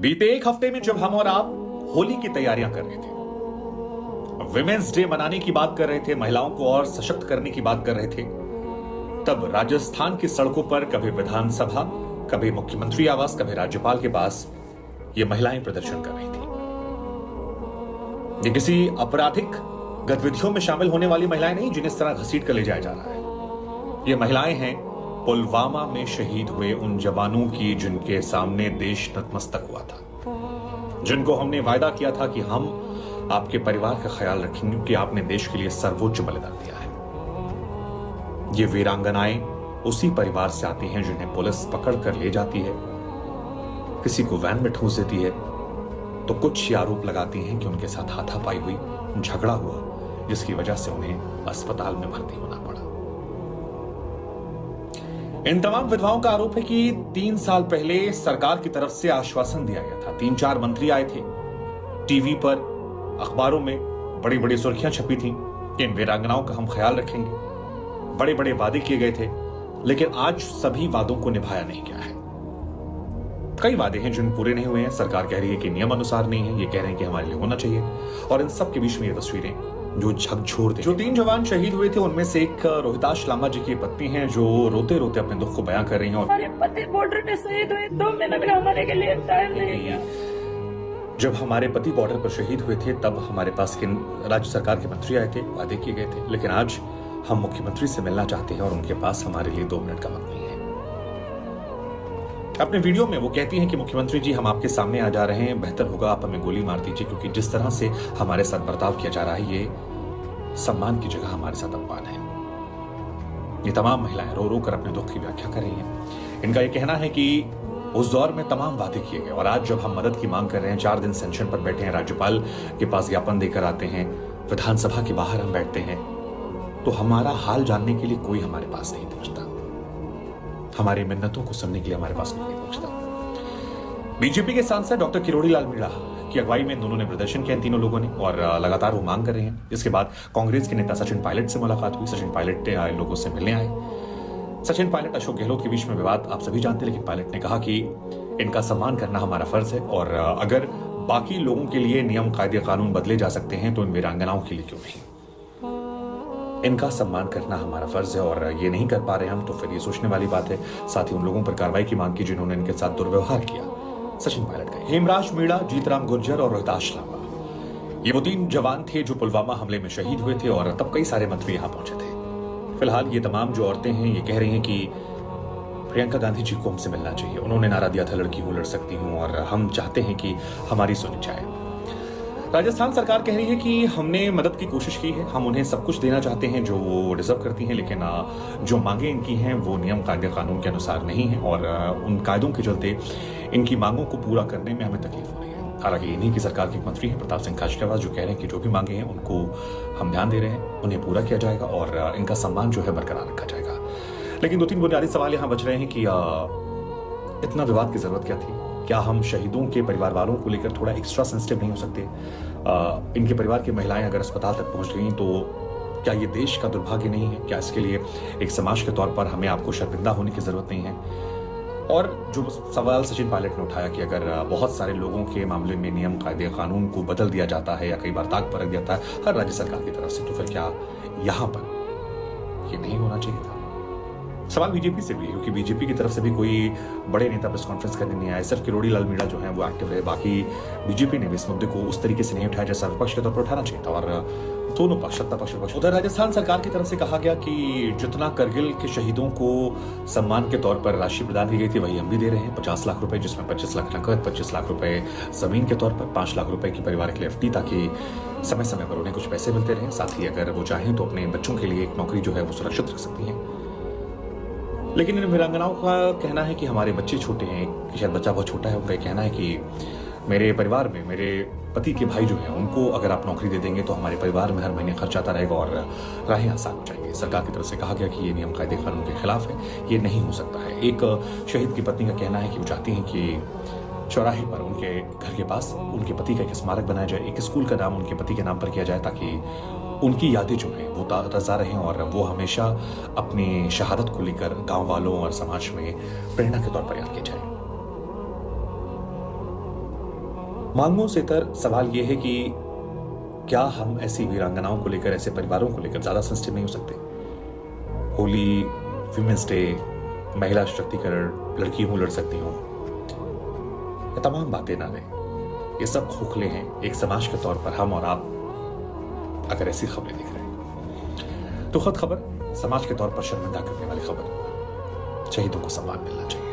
बीते एक हफ्ते में जब हम और आप होली की तैयारियां कर रहे थे, विमेंस डे मनाने की बात कर रहे थे, महिलाओं को और सशक्त करने की बात कर रहे थे, तब राजस्थान की सड़कों पर कभी विधानसभा, कभी मुख्यमंत्री आवास, कभी राज्यपाल के पास ये महिलाएं प्रदर्शन कर रही थी। ये किसी आपराधिक गतिविधियों में शामिल होने वाली महिलाएं नहीं जिन्हें इस तरह घसीट कर ले जाया जा रहा है। ये महिलाएं हैं पुलवामा में शहीद हुए उन जवानों की जिनके सामने देश नतमस्तक हुआ था, जिनको हमने वायदा किया था कि हम आपके परिवार का ख्याल रखेंगे कि आपने देश के लिए सर्वोच्च बलिदान दिया है। ये वीरांगनाएं उसी परिवार से आती हैं जिन्हें पुलिस पकड़ कर ले जाती है, किसी को वैन में ठूंस देती है, तो कुछ आरोप लगाती हैं कि उनके साथ हाथापाई हुई, झगड़ा हुआ, जिसकी वजह से उन्हें अस्पताल में भर्ती होना पड़ा। इन तमाम विधवाओं का आरोप है कि 3 साल पहले सरकार की तरफ से आश्वासन दिया गया था। 3-4 मंत्री आए थे, टीवी पर, अखबारों में बड़ी बड़ी सुर्खियां छपी थी कि इन वीरांगनाओं का हम ख्याल रखेंगे। बड़े बड़े वादे किए गए थे, लेकिन आज सभी वादों को निभाया नहीं गया है। कई वादे हैं जिन पूरे नहीं हुए हैं। सरकार कह रही है कि नियम अनुसार नहीं है, ये कह रहे हैं कि हमारे लिए होना चाहिए। और इन सब के बीच में ये तस्वीरें जो झकझोर दे, जो 3 जवान शहीद हुए थे उनमें से एक रोहिताश लांबा जी की पत्नी हैं जो रोते रोते अपने दुख को बयां कर रही हैं। हमारे पति बॉर्डर पे शहीद हुए, 2 महीने में हमारे के लिए टाइम नहीं गया। जब हमारे पति बॉर्डर पर शहीद हुए थे तब हमारे पास राज्य सरकार के मंत्री आए थे, वादे किए गए थे, लेकिन आज हम मुख्यमंत्री से मिलना चाहते हैं और उनके पास हमारे लिए 2 मिनट का वक्त नहीं है। अपने वीडियो में वो कहती हैं कि मुख्यमंत्री जी, हम आपके सामने आ जा रहे हैं, बेहतर होगा आप हमें गोली मार दीजिए, क्योंकि जिस तरह से हमारे साथ बर्ताव किया जा रहा है ये सम्मान की जगह हमारे साथ अपमान है। ये तमाम महिलाएं रो रो कर अपने दुख की व्याख्या कर रही हैं। इनका यह कहना है कि उस दौर में तमाम वादे किए गए और आज जब हम मदद की मांग कर रहे हैं, 4 दिन सेंशन पर बैठे हैं, राज्यपाल के पास ज्ञापन देकर आते हैं, विधानसभा के बाहर हम बैठते हैं, तो हमारा हाल जानने के लिए कोई हमारे पास नहीं पहुंचता, हमारी मिन्नतों को सुनने के लिए हमारे पास नहीं पहुंचता। बीजेपी के सांसद डॉक्टर किरोड़ी लाल मीणा की अगुवाई में दोनों ने प्रदर्शन किया, तीनों लोगों ने, और लगातार वो मांग कर रहे हैं। इसके बाद कांग्रेस के नेता सचिन पायलट से मुलाकात हुई। सचिन पायलट ने लोगों से मिलने आए। सचिन पायलट अशोक गहलोत के बीच में विवाद आप सभी जानते हैं, लेकिन पायलट ने कहा कि इनका सम्मान करना हमारा फर्ज है और अगर बाकी लोगों के लिए नियम कायदे कानून बदले जा सकते हैं तो इन वीरांगनाओं के लिए क्यों नहीं। इनका सम्मान करना हमारा फर्ज है और ये नहीं कर पा रहे हम तो फिर ये सोचने वाली बात है। साथ ही उन लोगों पर कार्रवाई की मांग की जिन्होंने इनके साथ दुर्व्यवहार किया। सचिन पायलट का हेमराज मीणा, जीतराम गुर्जर और रोहिताश लांबा, ये वो 3 जवान थे जो पुलवामा हमले में शहीद हुए थे और तब कई सारे मंत्री यहां पहुंचे थे। फिलहाल ये तमाम जो औरतें हैं ये कह रही हैं कि प्रियंका गांधी जी को हमसे मिलना चाहिए। उन्होंने नारा दिया था लड़की हूं, लड़ सकती हूं, और हम चाहते हैं कि हमारी सुनी जाए। राजस्थान सरकार कह रही है कि हमने मदद की कोशिश की है, हम उन्हें सब कुछ देना चाहते हैं जो वो डिजर्व करती हैं, लेकिन जो मांगे इनकी हैं वो नियम कायदे कानून के अनुसार नहीं है और उन कायदों के चलते इनकी मांगों को पूरा करने में हमें तकलीफ हो रही है। हालांकि इन्हीं की सरकार के मंत्री हैं प्रताप सिंह खाचरियावास, जो कह रहे हैं कि जो भी मांगे हैं उनको हम ध्यान दे रहे हैं, उन्हें पूरा किया जाएगा और इनका सम्मान जो है बरकरार रखा जाएगा। लेकिन 2-3 बुनियादी सवाल यहाँ बच रहे हैं कि इतना विवाद की जरूरत क्या थी? क्या हम शहीदों के परिवार वालों को लेकर थोड़ा एक्स्ट्रा सेंसिटिव नहीं हो सकते? इनके परिवार की महिलाएं अगर अस्पताल तक पहुंच गई तो क्या ये देश का दुर्भाग्य नहीं है? क्या इसके लिए एक समाज के तौर पर हमें आपको शर्मिंदा होने की जरूरत नहीं है? और जो सवाल सचिन पायलट ने उठाया कि अगर बहुत सारे लोगों के मामले में नियम कायदे कानून को बदल दिया जाता है या कई बार ताक पर रख दिया जाता है हर राज्य सरकार की तरफ से, तो फिर क्या यहाँ पर ये नहीं होना चाहिए था? सवाल बीजेपी से भी है, क्योंकि बीजेपी की तरफ से भी कोई बड़े नेता प्रेस कॉन्फ्रेंस करने नहीं आए। सिर्फ किरोड़ी लाल मीणा जो है वो एक्टिव रहे, बाकी बीजेपी ने भी इस मुद्दे को उस तरीके से नहीं उठाया जैसा विपक्ष के तौर पर उठाना चाहिए था। और दोनों पक्ष, सत्ता पक्ष विपक्ष। उधर राजस्थान सरकार की तरफ से कहा गया कि जितना करगिल के शहीदों को सम्मान के तौर पर राशि प्रदान की गई थी वही हम भी दे रहे हैं, 50 लाख रुपए, जिसमें 25 लाख नकद, 25 लाख रुपए जमीन के तौर पर, 5 लाख रुपए की परिवार के लिए एफडी, ताकि समय समय पर उन्हें कुछ पैसे मिलते रहे। साथ ही अगर वो चाहें तो अपने बच्चों के लिए एक नौकरी जो है वो सुरक्षित रख सकती हैं। लेकिन इन वीरांगनाओं का कहना है कि हमारे बच्चे छोटे हैं, कि शायद बच्चा बहुत छोटा है, उनका कहना है कि मेरे परिवार में मेरे पति के भाई जो हैं उनको अगर आप नौकरी दे देंगे तो हमारे परिवार में हर महीने खर्च आता रहेगा और राहें आसान हो जाएंगी। सरकार की तरफ से कहा गया कि ये नियम कायदे कानून के खिलाफ है, ये नहीं हो सकता है। एक शहीद की पत्नी का कहना है कि वो चाहती हैं कि चौराहे पर उनके घर के पास उनके पति का एक स्मारक बनाया जाए, एक स्कूल का नाम उनके पति के नाम पर किया जाए, ताकि उनकी यादें जो हैं वो ताज़ा रहें और वो हमेशा अपनी शहादत को लेकर गांव वालों और समाज में प्रेरणा के तौर पर याद किया जाए। मांगों से इतर सवाल यह है कि क्या हम ऐसी वीरांगनाओं को लेकर, ऐसे परिवारों को लेकर ज्यादा सेंसिटिव नहीं हो सकते? होली, विमेंस डे, महिला सशक्तिकरण, लड़की हूं लड़ सकती हूं, ये तमाम बातें ना लें। ये सब खोखले हैं। एक समाज के तौर पर हम और आप अगर ऐसी खबरें देख रहे हैं तो खुद खबर, समाज के तौर पर शर्मिंदा करने वाली खबर। शहीदों को सम्मान मिलना चाहिए।